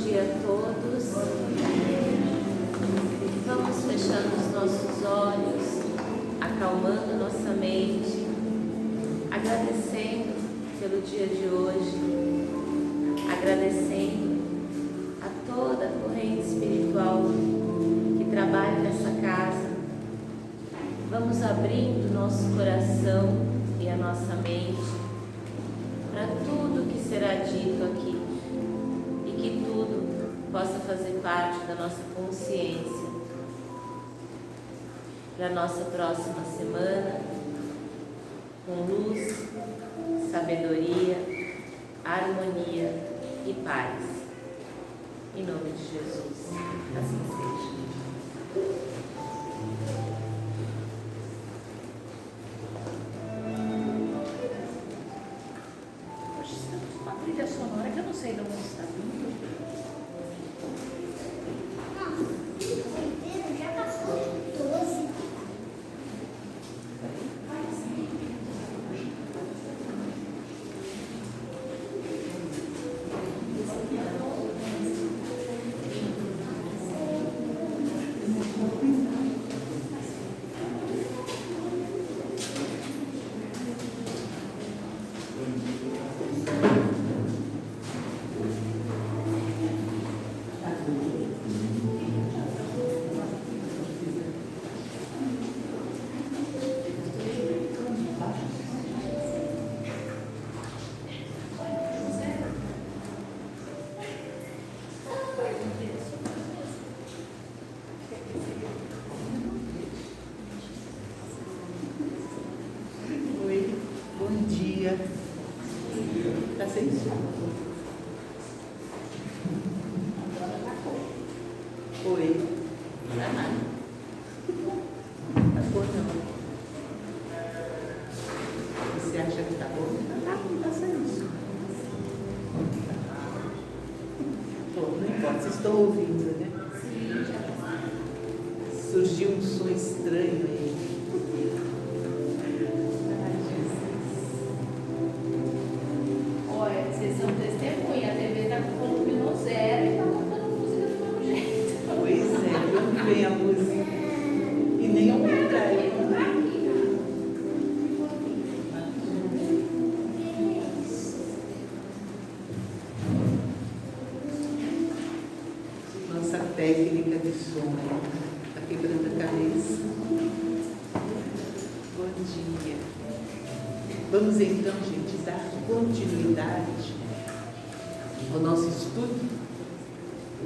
dia a todos. Vamos fechando os nossos olhos, acalmando nossa mente, agradecendo pelo dia de hoje, agradecendo a toda a corrente espiritual que trabalha nessa casa. Vamos abrindo nosso coração e a nossa mente para tudo que será dito aqui e que tudo possa fazer parte da nossa consciência para nossa próxima semana, com luz, sabedoria, harmonia e paz. Em nome de Jesus, assim seja. Trilha sonora que eu não sei de onde está vindo. Já passou 12. Oi, bom dia. Tá sem som? Oi. Tá bom, não. Você acha que tá bom? Não tá sem som. Bom, não importa, vocês estão ouvindo, né? Surgiu um som estranho aí. Olha, vocês são testemunha, a TV está com o volume no zero e está tocando música do mesmo jeito. Pois é, de onde vem a música? E nem o contrário. Nossa técnica de som está quebrando a cabeça. Bom dia. Vamos então, gente, dar continuidade ao nosso estudo,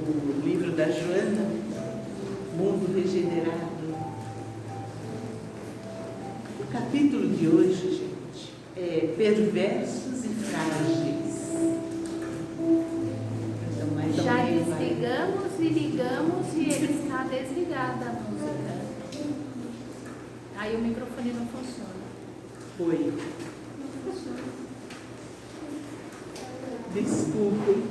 o livro da Joana, Mundo Regenerado. O capítulo de hoje, gente, é Perversos e Frágeis. Então, mais Já alguém vai- desligamos e ligamos e ele está desligado a música. Aí o microfone não funciona. Foi. Desculpem,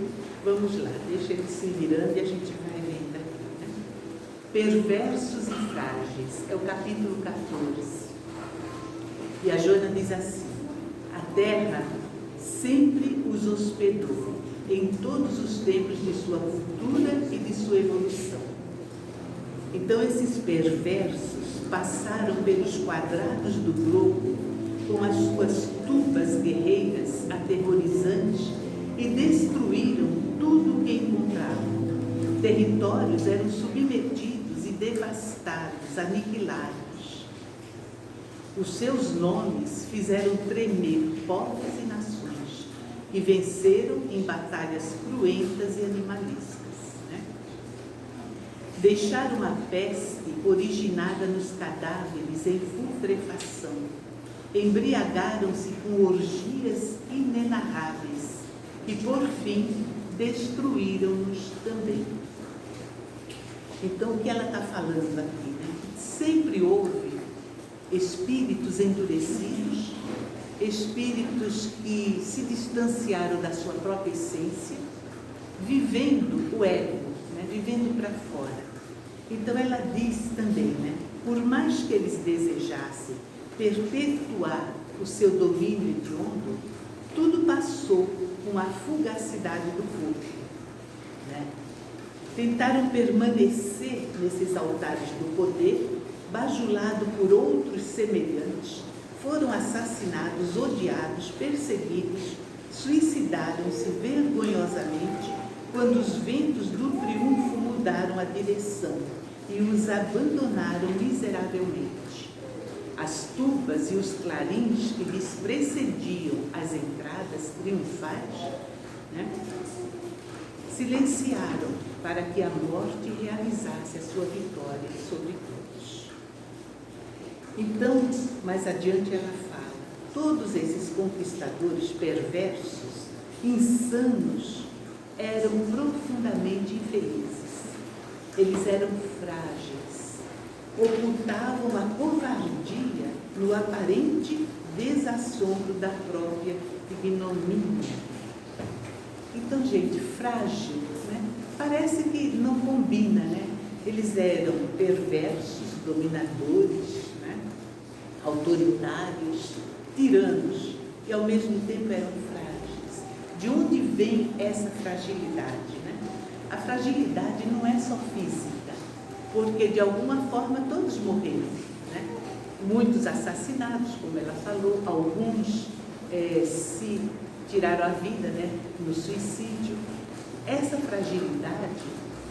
vamos lá, deixa ele se virando e a gente vai vendo aqui. Né? Perversos e Frágeis, é o capítulo 14. E a Joana diz assim: a terra sempre os hospedou em todos os tempos de sua cultura e de sua evolução. Então esses perversos passaram pelos quadrados do globo com as suas tubas guerreiras aterrorizantes e destruíram tudo o que encontravam. Territórios eram submetidos e devastados, aniquilados. Os seus nomes fizeram tremer povos e nações e venceram em batalhas cruentas e animalescas. Né? Deixaram a peste originada nos cadáveres em putrefação. Embriagaram-se com orgias inenarráveis e, por fim, destruíram-nos também. Então, o que ela está falando aqui? Né? Sempre houve espíritos endurecidos, espíritos que se distanciaram da sua própria essência, vivendo o ego, né? Vivendo para fora. Então, ela diz também, né? Por mais que eles desejassem perpetuar o seu domínio hediondo, tudo passou com a fugacidade do corpo. né? Tentaram permanecer nesses altares do poder, bajulado por outros semelhantes, foram assassinados, odiados, perseguidos, suicidaram-se vergonhosamente quando os ventos do triunfo mudaram a direção e os abandonaram miseravelmente. As tubas e os clarins que lhes precediam as entradas triunfais, né, silenciaram para que a morte realizasse a sua vitória sobre todos. Então, mais adiante ela fala, todos esses conquistadores perversos, insanos, eram profundamente infelizes. Eles eram frágeis, ocultavam a covardia no aparente desassombro da própria ignomínia. Então, gente, frágil, né? Parece que não combina, né? Eles eram perversos, dominadores, né? Autoritários, tiranos, e ao mesmo tempo eram frágeis. De onde vem essa fragilidade, né? A fragilidade não é só física, porque de alguma forma todos morreram, né? Muitos assassinados, como ela falou, alguns se tiraram a vida, né, no suicídio. Essa fragilidade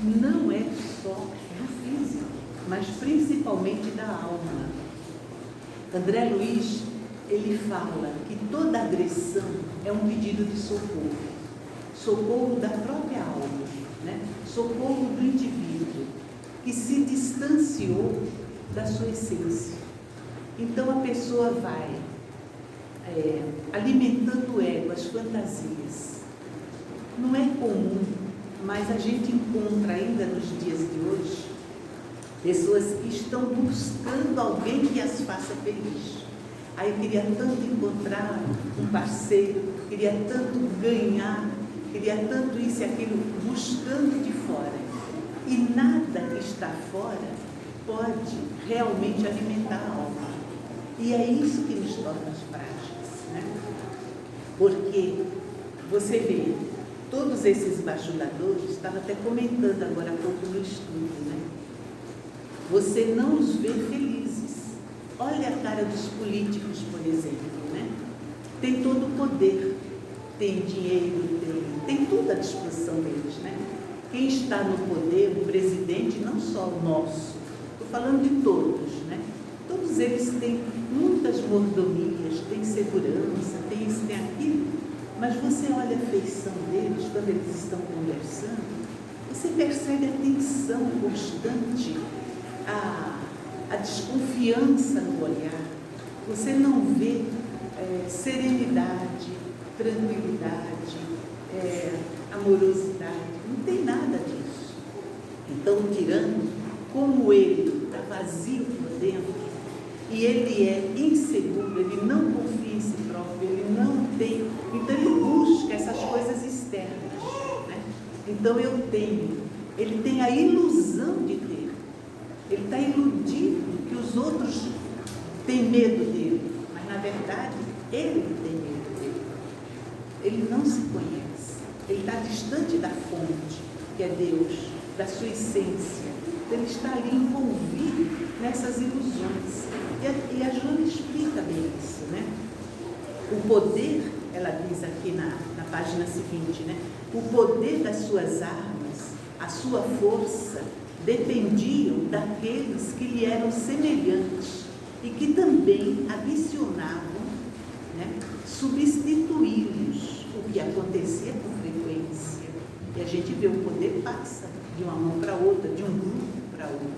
não é só do físico, mas principalmente da alma. André Luiz, ele fala que toda agressão é um pedido de socorro, socorro da própria alma, né? Socorro do indivíduo que se distanciou da sua essência. Então a pessoa vai alimentando o ego, as fantasias. Não é comum, mas a gente encontra ainda nos dias de hoje pessoas que estão buscando alguém que as faça feliz. Aí queria tanto encontrar um parceiro, queria tanto ganhar, queria tanto isso e aquilo, buscando de fora. E nada que está fora pode realmente alimentar a alma. E é isso que nos torna frágeis, né? Porque você vê, todos esses bajuladores, estava até comentando agora há pouco no estudo, né? Você não os vê felizes. Olha a cara dos políticos, por exemplo, né? Tem todo o poder, tem dinheiro, tem tudo à disposição deles, né? Quem está no poder, o presidente, não só o nosso, estou falando de todos, né? Todos eles têm muitas mordomias, têm segurança, tem isso, tem aquilo, mas você olha a feição deles quando eles estão conversando, você percebe a tensão constante, a desconfiança no olhar, você não vê serenidade, tranquilidade, amorosidade, não tem nada disso. Então o tirano, como ele está vazio por dentro, e ele é inseguro, ele não confia em si próprio, ele não tem, então ele busca essas coisas externas, né? Então ele tem a ilusão de ter, ele está iludido que os outros têm medo dele, mas na verdade ele tem medo dele, ele não se conhece, ele está distante da fonte, que é Deus, da sua essência, ele está ali envolvido nessas ilusões. E a Joana explica bem isso, né? O poder, ela diz aqui na página seguinte, né? O poder das suas armas, a sua força, dependiam daqueles que lhe eram semelhantes e que também adicionavam, né, substituí-los, o que acontecia com frequência. E a gente vê o poder passa de uma mão para outra, de um grupo para outro.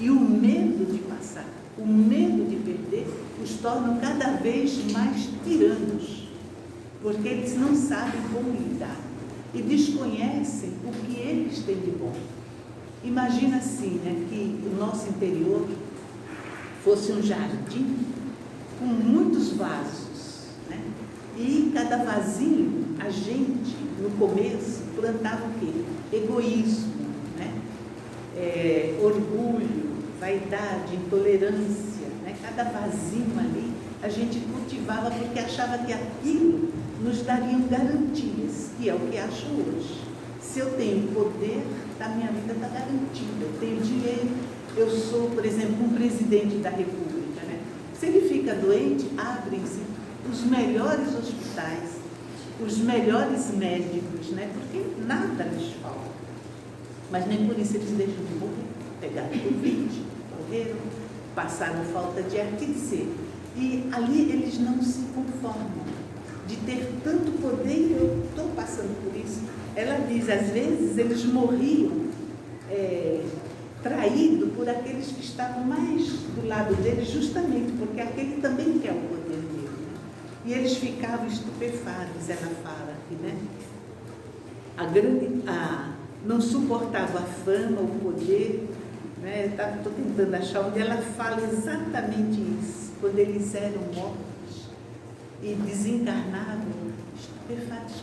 E o medo de passar, o medo de perder, os tornam cada vez mais tiranos, porque eles não sabem como lidar e desconhecem o que eles têm de bom. Imagina assim, né, que o nosso interior fosse um jardim com muitos vasos, né? E cada vasinho, a gente, no começo, plantava o quê? Egoísmo, né? Orgulho, vaidade, intolerância, né? Cada vasinho ali a gente cultivava porque achava que aquilo nos daria garantias, que é o que acho hoje. Se eu tenho poder, a minha vida está garantida. Eu tenho dinheiro, eu sou, por exemplo, um presidente da República, né? Se ele fica doente, abrem-se os melhores hospitais, os melhores médicos, né? Porque nada lhes falta. Mas nem por isso eles deixam de morrer. Pegaram Covid, morreram, passaram falta de ar, quer dizer. E ali eles não se conformam de ter tanto poder. Eu estou passando por isso. Ela diz, às vezes eles morriam traídos por aqueles que estavam mais do lado deles, justamente porque aquele também quer o poder dele. Né? E eles ficavam estupefatos, ela fala aqui, né? Não suportava a fama, o poder, né? Estou tentando achar onde ela fala exatamente isso, quando eles eram mortos e desencarnavam, estupefatos.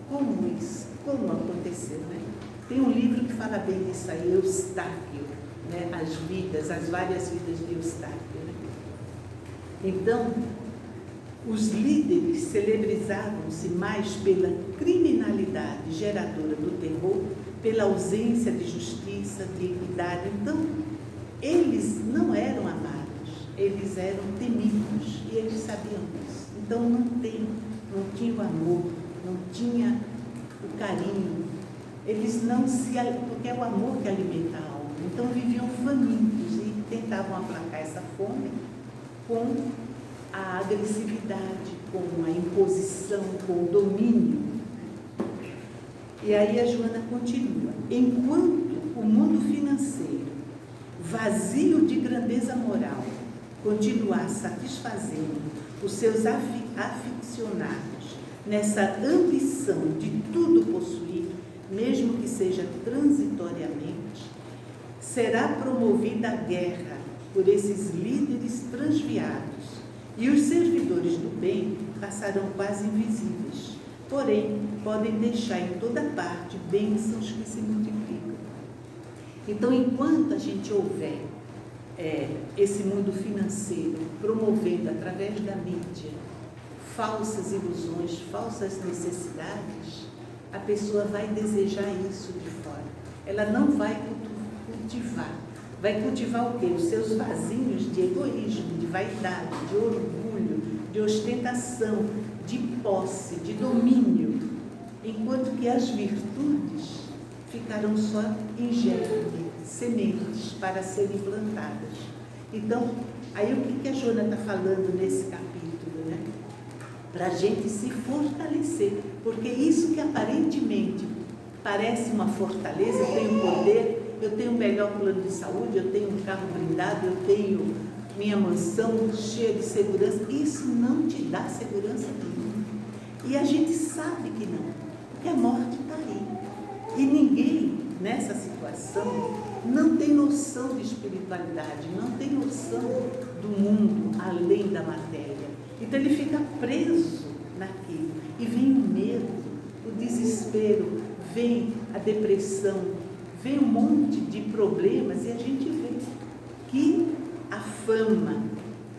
Como isso? Como aconteceu, né? Tem um livro que fala bem disso aí, Eustáquio, né? As várias vidas de Eustáquio, né? Então, os líderes celebrizavam-se mais pela criminalidade geradora do terror, pela ausência de justiça, de equidade. Então, eles não eram amados, eles eram temidos e eles sabiam disso. Então, não tinha o amor, não tinha o carinho. Eles não se... porque é o amor que alimenta a alma. Então, viviam famintos e tentavam aplacar essa fome com a agressividade, com a imposição, com o domínio. E aí a Joana continua. Enquanto o mundo financeiro, vazio de grandeza moral, continuar satisfazendo os seus aficionados nessa ambição de tudo possuir, mesmo que seja transitoriamente, será promovida a guerra por esses líderes transviados e os servidores do bem passarão quase invisíveis, porém podem deixar em toda parte bênçãos que se multiplicam. Então, enquanto a gente houver esse mundo financeiro promovendo através da mídia falsas ilusões, falsas necessidades, a pessoa vai desejar isso de fora. Ela não vai cultivar. Vai cultivar o quê? Os seus vasinhos de egoísmo, de vaidade, de orgulho, de ostentação, de posse, de domínio, enquanto que as virtudes ficarão só em germe, sementes para serem plantadas. Então, aí o que a Joana está falando nesse capítulo, né? Para a gente se fortalecer, porque isso que aparentemente parece uma fortaleza, eu tenho poder, eu tenho um melhor plano de saúde, eu tenho um carro blindado, eu tenho minha mansão cheia de segurança, isso não te dá segurança nenhuma. E a gente sabe que não, porque a morte está aí. E ninguém nessa situação não tem noção de espiritualidade, não tem noção do mundo além da matéria. Então ele fica preso naquilo. E vem o medo, o desespero, vem a depressão, vem um monte de problemas e a gente vê que a fama,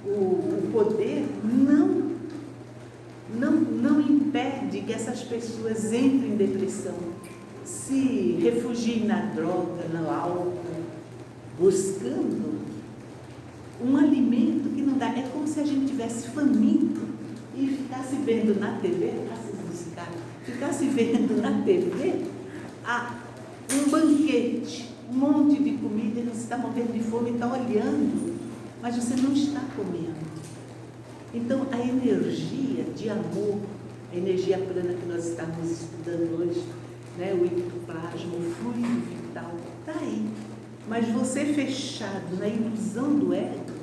o poder não impede que essas pessoas entrem em depressão, se refugiem na droga, no álcool, buscando um alimento que não dá. É como se a gente tivesse faminto e ficasse vendo na TV, ficasse vendo na TV um banquete, um monte de comida, e você está morrendo de fome e está olhando, mas você não está comendo. Então, a energia de amor, a energia prana que nós estamos estudando hoje, né, o ectoplasma, o fluido vital, está aí. Mas você fechado na ilusão do ego,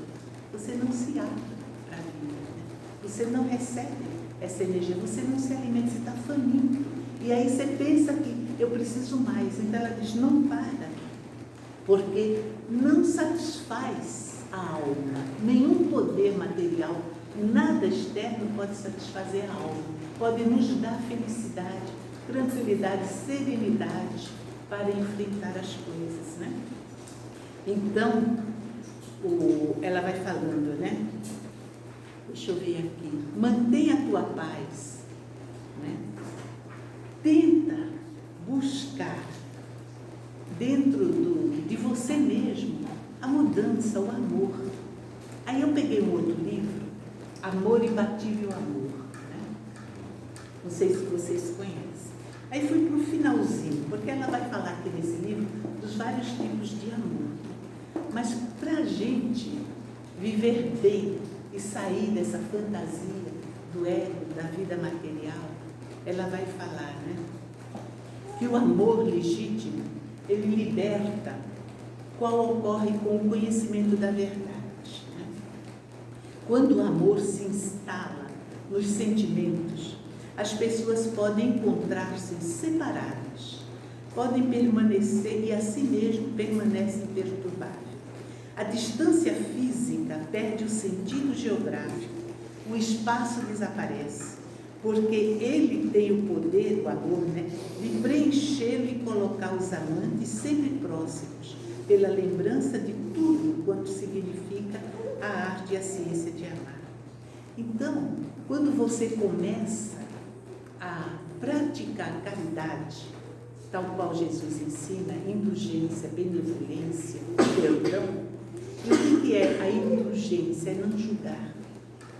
você não se abre para a vida. Né? Você não recebe essa energia, você não se alimenta, você está faminto. E aí você pensa que eu preciso mais. Então ela diz, não para, porque não satisfaz a alma. Nenhum poder material, nada externo pode satisfazer a alma. Pode nos dar felicidade, tranquilidade, serenidade para enfrentar as coisas, né? Então, ela vai falando, né? Deixa eu ver aqui. Mantenha a tua paz, né? Tenta buscar dentro de você mesmo a mudança, o amor. Aí eu peguei um outro livro, Amor Imbatível Amor, né? Não sei se vocês conhecem. Aí fui para o finalzinho, porque ela vai falar aqui nesse livro dos vários tipos de amor. Mas para a gente viver bem e sair dessa fantasia do ego, da vida material, ela vai falar, né, que o amor legítimo, ele liberta, qual ocorre com o conhecimento da verdade, né? Quando o amor se instala nos sentimentos, as pessoas podem encontrar-se separadas, podem permanecer e assim mesmo permanecem perturbadas. A distância física perde o sentido geográfico, o espaço desaparece, porque ele tem o poder, o amor, né, de preenchê-lo e colocar os amantes sempre próximos, pela lembrança de tudo quanto significa a arte e a ciência de amar. Então, quando você começa a praticar caridade, tal qual Jesus ensina, indulgência, benevolência, perdão. E o que é a indulgência? É não julgar,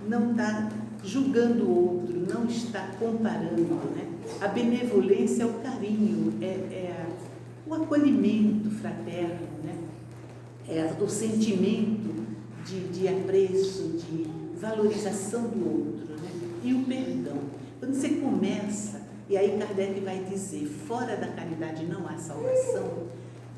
não estar julgando o outro, não estar comparando, né? A benevolência é o carinho, o acolhimento fraterno, né? É o sentimento de apreço, de valorização do outro, né? E o perdão. Quando você começa, e aí Kardec vai dizer, fora da caridade não há salvação,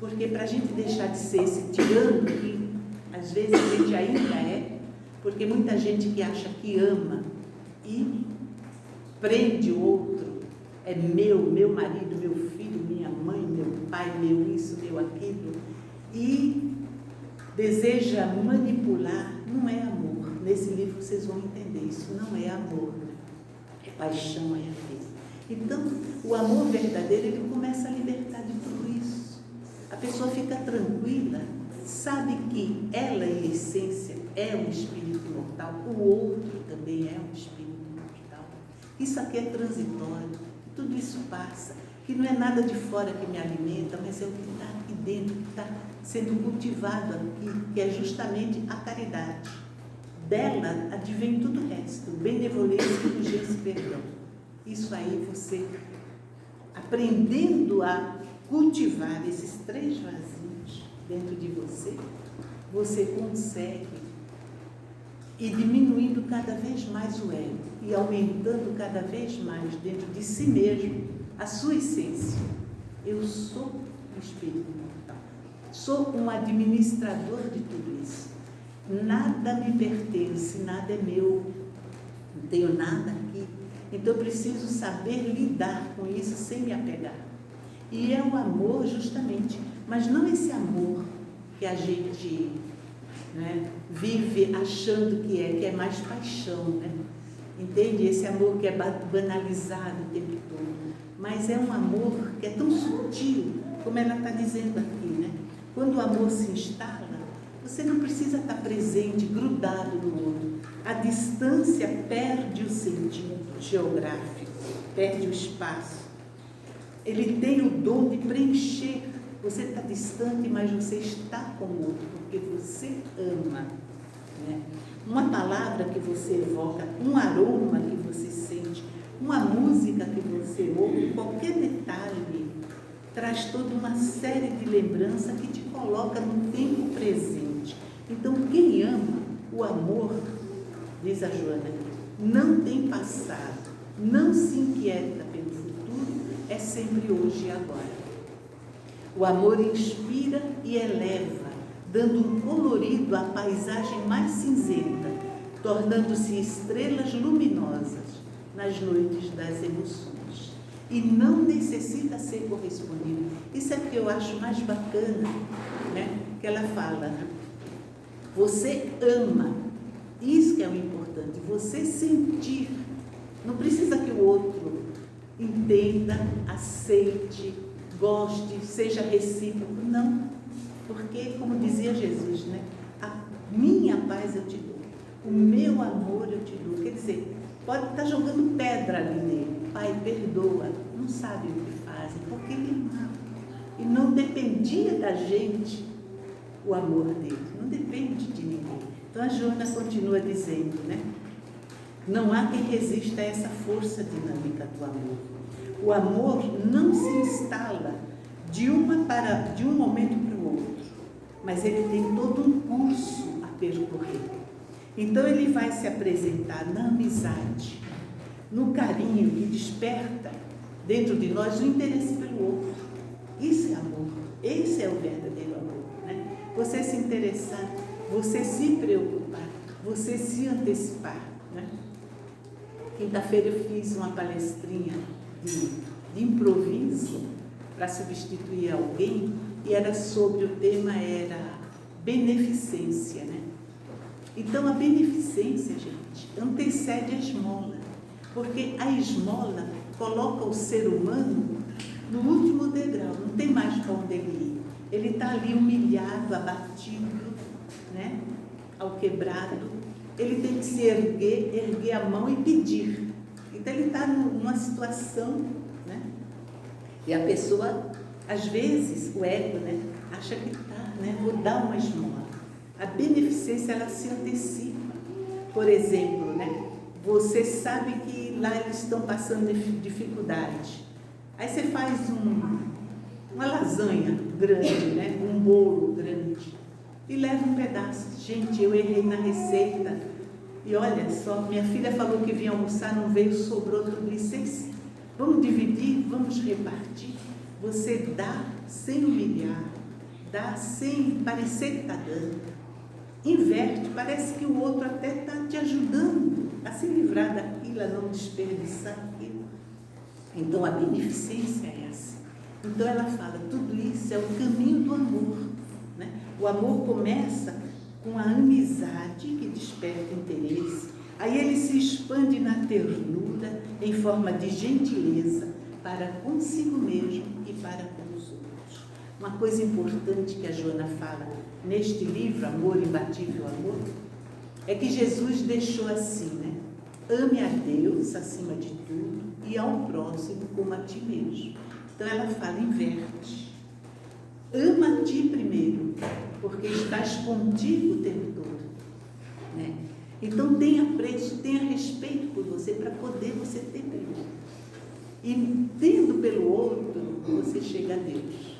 porque para a gente deixar de ser esse tirano que às vezes a gente ainda é, porque muita gente que acha que ama e prende o outro, é meu marido, meu filho, minha mãe, meu pai, meu isso, meu aquilo, e deseja manipular, não é amor. Nesse livro vocês vão entender, isso não é amor, né? É paixão, é afeto. Então, o amor verdadeiro, ele começa a libertar de tudo isso. A pessoa fica tranquila, sabe que ela, em essência, é um espírito imortal, o outro também é um espírito imortal. Isso aqui é transitório, tudo isso passa, que não é nada de fora que me alimenta, mas é o que está aqui dentro, que está sendo cultivado aqui, que é justamente a caridade. Dela advém tudo o resto, benevolência, indulgência e perdão. Isso aí você, aprendendo a cultivar esses 3 vasinhos dentro de você, você consegue ir diminuindo cada vez mais o ego e aumentando cada vez mais dentro de si mesmo a sua essência. Eu sou um espírito imortal, sou um administrador de tudo isso. Nada me pertence, nada é meu, não tenho nada aqui. Então eu preciso saber lidar com isso sem me apegar. E é o amor justamente, mas não esse amor que a gente, né, vive achando que é mais paixão, né? Entende? Esse amor que é banalizado o tempo todo. Mas é um amor que é tão sutil, como ela está dizendo aqui, né? Quando o amor se instala, você não precisa estar presente, grudado no outro. A distância perde o sentido geográfico, perde o espaço. Ele tem o dom de preencher. Você está distante, mas você está com o outro, porque você ama, né? Uma palavra que você evoca, um aroma que você sente, uma música que você ouve, qualquer detalhe, traz toda uma série de lembranças que te coloca no tempo presente. Então, quem ama, o amor, diz a Joana, não tem passado, não se inquieta pelo futuro, é sempre hoje e agora. O amor inspira e eleva, dando um colorido à paisagem mais cinzenta, tornando-se estrelas luminosas nas noites das emoções. E não necessita ser correspondido. Isso é que eu acho mais bacana, né? Que ela fala, você ama, isso que é o importante, você sentir. Não precisa que o outro entenda, aceite, goste, seja recíproco, não. Porque, como dizia Jesus, né? A minha paz eu te dou, o meu amor eu te dou. Quer dizer, pode estar jogando pedra ali nele. Pai, perdoa, não sabe o que fazem, porque ele dependia da gente o amor dele, não depende de ninguém. Então a Joana continua dizendo, né? Não há quem resista a essa força dinâmica do amor. O amor não se instala de um momento para o outro, mas ele tem todo um curso a percorrer. Então ele vai se apresentar na amizade, no carinho que desperta dentro de nós o interesse pelo outro. Isso é amor, esse é o verdadeiro amor, né? Você se interessar, você se preocupar, você se antecipar, né? Quinta-feira eu fiz uma palestrinha de improviso para substituir alguém e era sobre o tema era beneficência, né? Então a beneficência, gente, antecede a esmola, porque a esmola coloca o ser humano no último degrau, não tem mais para onde ele ir. Ele está ali humilhado, abatido, né? Ao quebrado. Ele tem que se erguer a mão e pedir. Então ele está numa situação, né? E a pessoa, às vezes, o ego, né? Acha que está, né? Vou dar uma esmola. A beneficência, ela se antecipa. Por exemplo, né? Você sabe que lá eles estão passando dificuldade. Aí você faz uma lasanha grande, né? Um bolo grande. E leva um pedaço. Gente, eu errei na receita. E olha só, minha filha falou que vinha almoçar, não veio, sobrou tudo isso. Vamos dividir, vamos repartir. Você dá sem humilhar, dá sem parecer que está dando. Inverte, parece que o outro até está te ajudando a se livrar daquilo, a não desperdiçar aquilo. Então a beneficência é essa. Então ela fala, tudo isso é o caminho do amor, né? O amor começa com a amizade que desperta interesse, aí ele se expande na ternura, em forma de gentileza, para consigo mesmo e para com os outros. Uma coisa importante que a Joana fala neste livro, Amor, Imbatível Amor, é que Jesus deixou assim, né? Ame a Deus acima de tudo e ao próximo como a ti mesmo. Então ela fala, inverte. Ama a ti primeiro, porque estás contigo o tempo todo, né? Então tenha apreço, tenha respeito por você, para poder você ter pelo outro. E tendo pelo outro, você chega a Deus.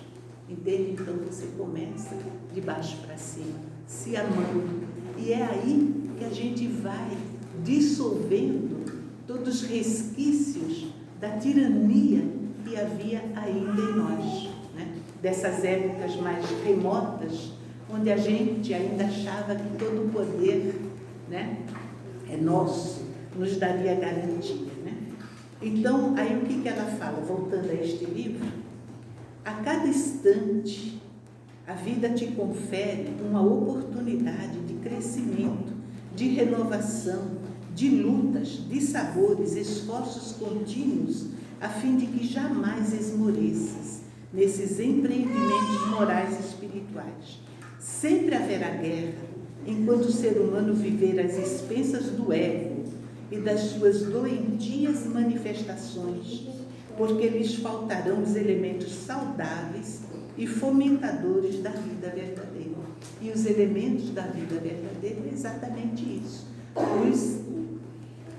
Entende? Então você começa de baixo para cima, se amando. E é aí que a gente vai dissolvendo todos os resquícios da tirania que havia ainda em nós, né? Dessas épocas mais remotas, onde a gente ainda achava que todo o poder, né, é nosso, nos daria garantia, né? Então, aí o que ela fala, voltando a este livro? A cada instante, a vida te confere uma oportunidade de crescimento, de renovação, de lutas, de sabores, esforços contínuos, a fim de que jamais esmoreças nesses empreendimentos morais e espirituais. Sempre haverá guerra, enquanto o ser humano viver às expensas do ego e das suas doentias manifestações, porque lhes faltarão os elementos saudáveis e fomentadores da vida verdadeira. E os elementos da vida verdadeira é exatamente isso.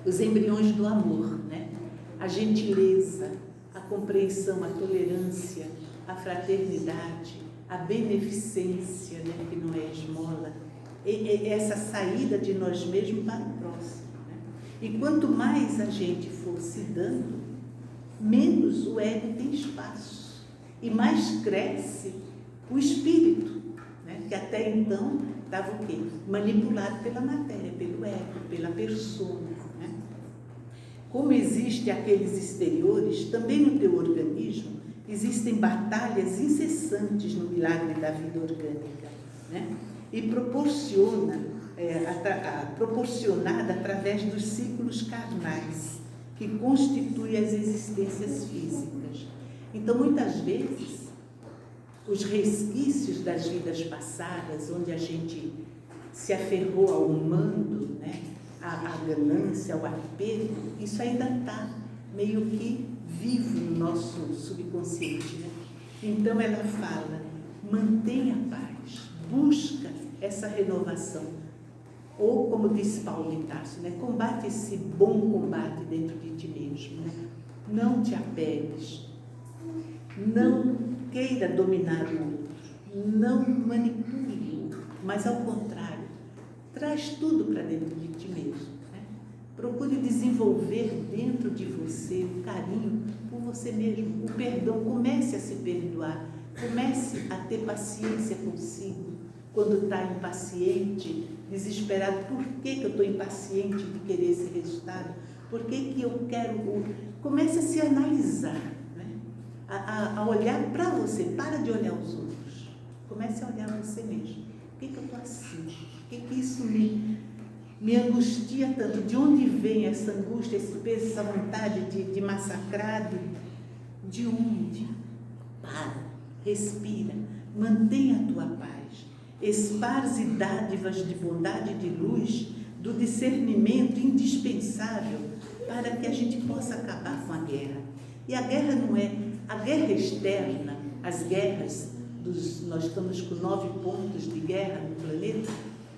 Os embriões do amor, né? A gentileza, a compreensão, a tolerância, a fraternidade, a beneficência, né? Que não é esmola, essa saída de nós mesmos para o próximo, né? E quanto mais a gente for se dando, menos o ego tem espaço e mais cresce o espírito, né? Que até então estava o quê? Manipulado pela matéria, pelo ego, pela persona, né? Como existem aqueles exteriores, também no teu organismo existem batalhas incessantes no milagre da vida orgânica, né? E proporcionada através dos ciclos carnais, que constituem as existências físicas. Então, muitas vezes, os resquícios das vidas passadas, onde a gente se aferrou ao mando, né, à ganância, ao apego, isso ainda está meio que vivo no nosso subconsciente, né? Então ela fala, Mantenha a paz, busca essa renovação. Ou, como disse Paulo de Tarso, né? Combate esse bom combate dentro de ti mesmo. Né? Não te apegues, não queira dominar o outro, não manipule o outro, mas ao contrário, traz tudo para dentro de ti mesmo. Né? Procure desenvolver dentro de você o carinho por você mesmo, o perdão. Comece a se perdoar, comece a ter paciência consigo. Quando está impaciente, desesperado, por que eu estou impaciente de querer esse resultado? Por que eu quero? Comece a se analisar, né? a olhar para você, para de olhar os outros. Comece a olhar você mesmo. Por que eu estou assim? Por que isso me angustia tanto? De onde vem essa angústia, esse peso, essa vontade de massacrar? De onde? Para, respira, mantenha a tua paz. Esparze dádivas de bondade e de luz, do discernimento indispensável para que a gente possa acabar com a guerra. E a guerra não é a guerra externa, as guerras, nós estamos com 9 pontos de guerra no planeta,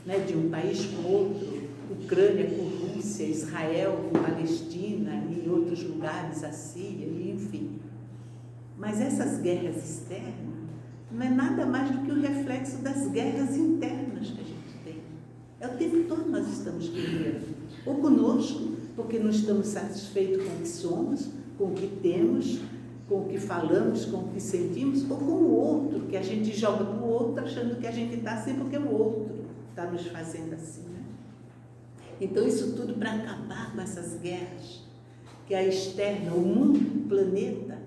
né, de um país com outro, Ucrânia com Rússia, Israel com Palestina, e em outros lugares, a Síria, enfim. Mas essas guerras externas não é nada mais do que o reflexo das guerras internas que a gente tem. É o tempo todo nós estamos guerreando. Ou conosco, porque não estamos satisfeitos com o que somos, com o que temos, com o que falamos, com o que sentimos, ou com o outro, que a gente joga para o outro achando que a gente está assim porque o outro está nos fazendo assim. Né? Então isso tudo para acabar com essas guerras, que a externa, o mundo, o planeta,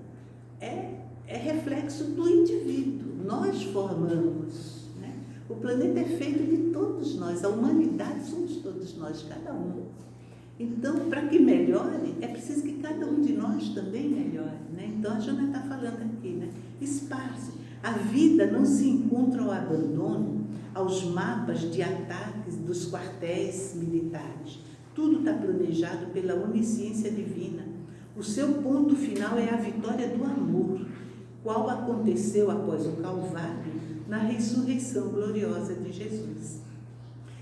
é reflexo do indivíduo. Nós formamos, né? O planeta é feito de todos nós, a humanidade somos todos nós, cada um. Então, para que melhore, é preciso que cada um de nós também melhore. Né? Então, a Joana está falando aqui, né? Esparce. A vida não se encontra ao abandono, aos mapas de ataques dos quartéis militares. Tudo está planejado pela onisciência divina. O seu ponto final é a vitória do amor, qual aconteceu após o Calvário, na ressurreição gloriosa de Jesus.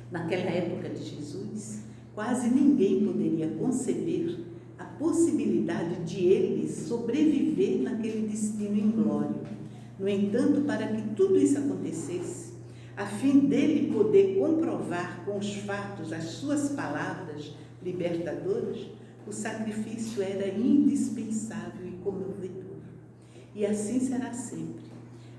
Naquela época de Jesus, quase ninguém poderia conceber a possibilidade de ele sobreviver naquele destino inglório. No entanto, para que tudo isso acontecesse, a fim dele poder comprovar com os fatos as suas palavras libertadoras, o sacrifício era indispensável e comovedor. E assim será sempre.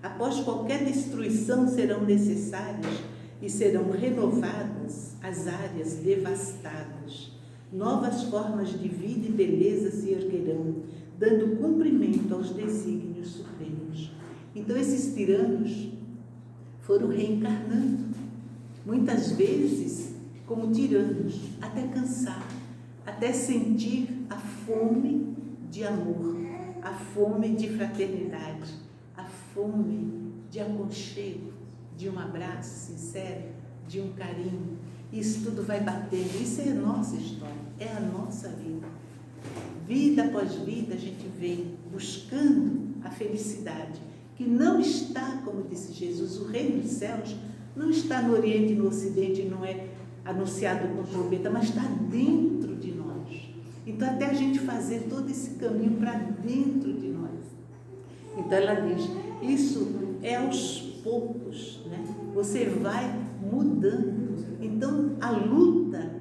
Após qualquer destruição serão necessárias e serão renovadas as áreas devastadas. Novas formas de vida e beleza se erguerão, dando cumprimento aos desígnios supremos. Então esses tiranos foram reencarnando, muitas vezes como tiranos, até cansar, até sentir a fome de amor, a fome de fraternidade, a fome de aconchego, de um abraço sincero, de um carinho. Isso tudo vai batendo. Isso é a nossa história, é a nossa vida. Vida após vida a gente vem buscando a felicidade, que não está, como disse Jesus, o reino dos céus não está no Oriente e no Ocidente, não é anunciado com trombeta, mas está dentro de nós. Então até a gente fazer todo esse caminho para dentro de nós. Então ela diz, isso é aos poucos, né? Você vai mudando. Então a luta,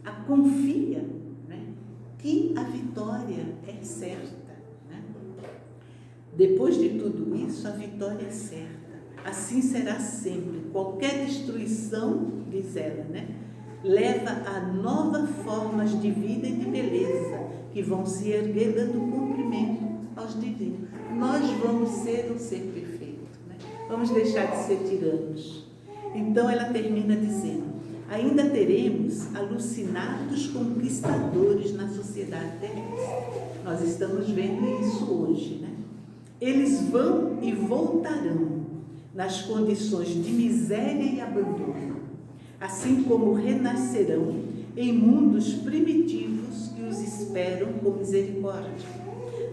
a confia, né? Que a vitória é certa, né? Depois de tudo isso, a vitória é certa. Assim será sempre. Qualquer destruição, diz ela, né? Leva a novas formas de vida e de beleza que vão se erguer dando cumprimento aos divinos. Nós vamos ser um ser perfeito, né? Vamos deixar de ser tiranos. Então ela termina dizendo, ainda teremos alucinados conquistadores na sociedade terrestre. Nós estamos vendo isso hoje, né? Eles vão e voltarão nas condições de miséria e abandono, assim como renascerão em mundos primitivos que os esperam com misericórdia.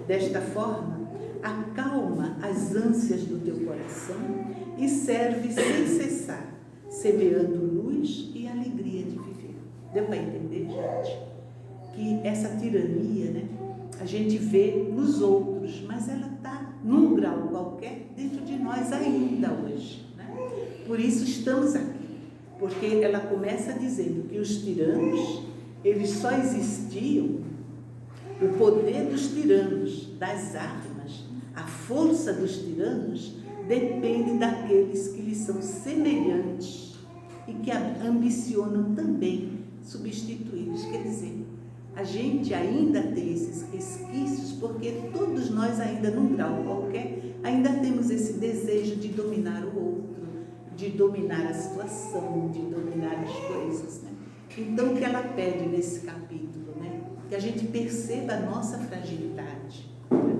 Desta forma, acalma as ânsias do teu coração e serve sem cessar, semeando luz e alegria de viver. Deu para entender, gente? Que essa tirania, né, a gente vê nos outros, mas ela está num grau qualquer dentro de nós ainda hoje, né? Por isso estamos aqui, porque ela começa dizendo que os tiranos, eles só existiam, o poder dos tiranos, das armas, a força dos tiranos depende daqueles que lhes são semelhantes e que ambicionam também substituí-los. Quer dizer, a gente ainda tem esses resquícios porque todos nós ainda num grau qualquer, ainda temos esse desejo de dominar o outro, de dominar a situação, de dominar as coisas, né? Então o que ela pede nesse capítulo, né? Que a gente perceba a nossa fragilidade, né?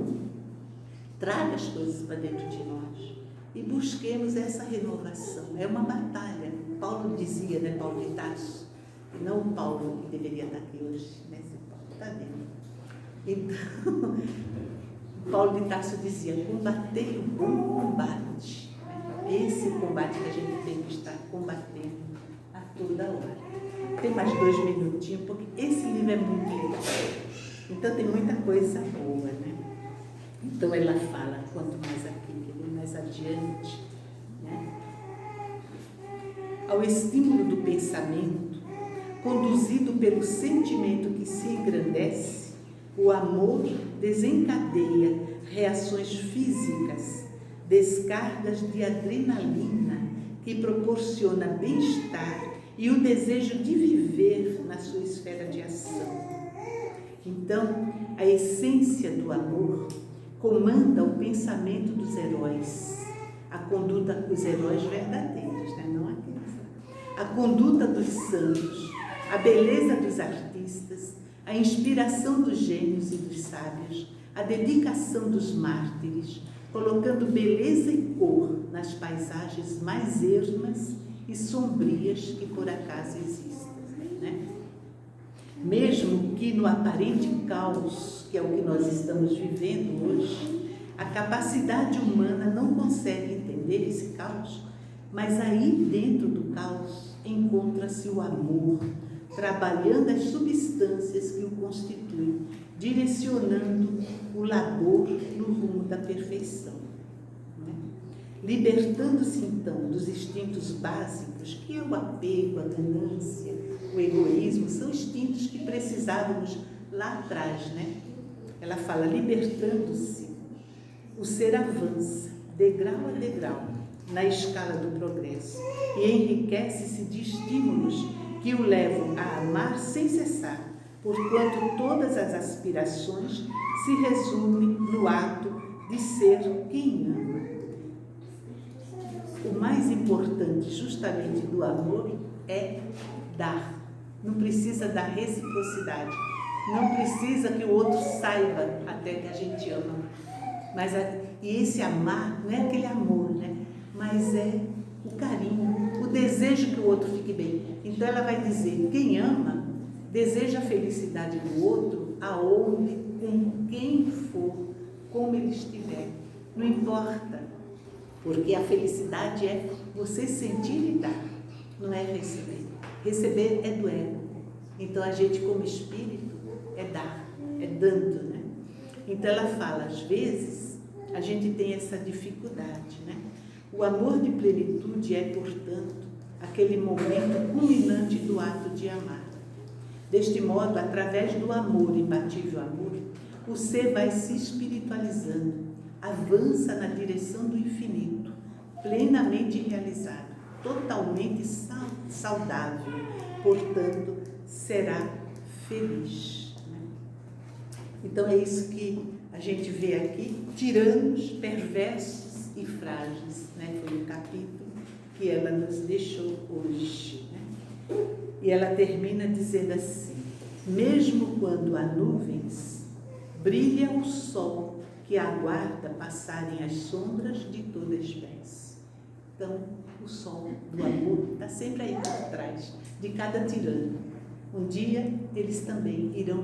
Traga as coisas para dentro de nós e busquemos essa renovação. É uma batalha. Paulo dizia, né, Paulo de Tarso, e não o Paulo que deveria estar aqui hoje, né? Esse Paulo está vendo. Então, Paulo de Tarso dizia: combatei o bom combate. Esse combate que a gente tem que estar combatendo a toda hora. Tem mais 2 minutinhos, porque esse livro é muito legal. Então tem muita coisa boa, né? Então ela fala, quanto mais aqui, mais adiante, né? Ao estímulo do pensamento, conduzido pelo sentimento que se engrandece, o amor desencadeia reações físicas, descargas de adrenalina que proporciona bem-estar e o desejo de viver na sua esfera de ação. Então, a essência do amor comanda o pensamento dos heróis, a conduta dos heróis verdadeiros, né? Não aqueles. A conduta dos santos, a beleza dos artistas, a inspiração dos gênios e dos sábios, a dedicação dos mártires, colocando beleza e cor nas paisagens mais ermas e sombrias que por acaso existem, né? Mesmo que no aparente caos, que é o que nós estamos vivendo hoje, a capacidade humana não consegue entender esse caos, mas aí dentro do caos encontra-se o amor, trabalhando as substâncias que o constituem, direcionando o labor no rumo da perfeição, né? Libertando-se então dos instintos básicos, que é o apego, a ganância, o egoísmo, são instintos que precisávamos lá atrás, né? Ela fala, libertando-se, o ser avança, degrau a degrau, na escala do progresso e enriquece-se de estímulos que o levam a amar sem cessar, porquanto todas as aspirações se resumem no ato de ser quem ama. O mais importante, justamente, do amor é dar. Não precisa da reciprocidade. Não precisa que o outro saiba até que a gente ama. E esse amar não é aquele amor, né? Mas é o carinho, o desejo que o outro fique bem. Então ela vai dizer, quem ama, deseja a felicidade do outro, aonde, com quem for, como ele estiver. Não importa, porque a felicidade é você sentir e dar, não é receber. Receber é do ego. Então a gente, como espírito, é dar, é dando, né? Então ela fala, às vezes, a gente tem essa dificuldade, né? O amor de plenitude é, portanto, aquele momento culminante do ato de amar. Deste modo, através do amor, imbatível amor, o ser vai se espiritualizando, avança na direção do infinito, plenamente realizado, totalmente saudável, portanto, será feliz. Então é isso que a gente vê aqui, tiranos, perversos e frágeis, né? Foi o capítulo que ela nos deixou hoje, né? E ela termina dizendo assim, mesmo quando há nuvens, brilha o sol que aguarda passarem as sombras de toda espécie. Então, o sol do amor está sempre aí por trás de cada tirano. Um dia eles também irão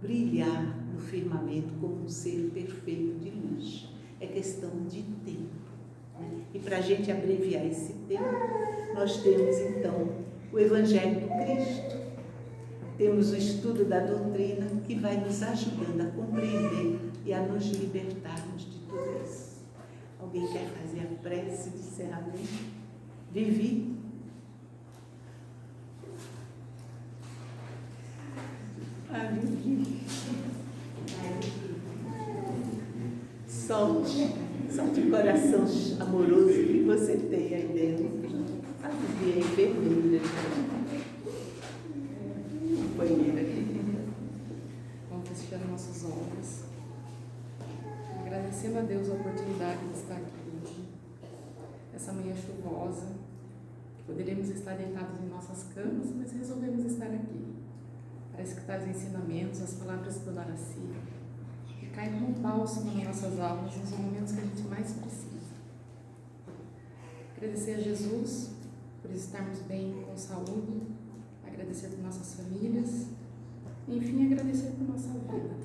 brilhar no firmamento como um ser perfeito de luz. É questão de tempo. E para a gente abreviar esse tempo, nós temos então o Evangelho do Cristo, temos o estudo da doutrina que vai nos ajudando a compreender e a nos libertarmos de tudo isso. Alguém quer fazer a prece de encerramento? Vivi? Vivi. Solte o coração amoroso que você tem aí dentro. A Vivi é enfermeira. Vamos fechando nossos olhos, agradecendo a Deus a oportunidade de estar aqui hoje, essa manhã chuvosa, que poderíamos estar deitados em nossas camas, mas resolvemos estar aqui. Parece que tais ensinamentos, as palavras do Naraci, que caem como um bálsamo nas nossas almas nos momentos que a gente mais precisa. Agradecer a Jesus por estarmos bem, com saúde, agradecer por nossas famílias, enfim, agradecer por nossa vida.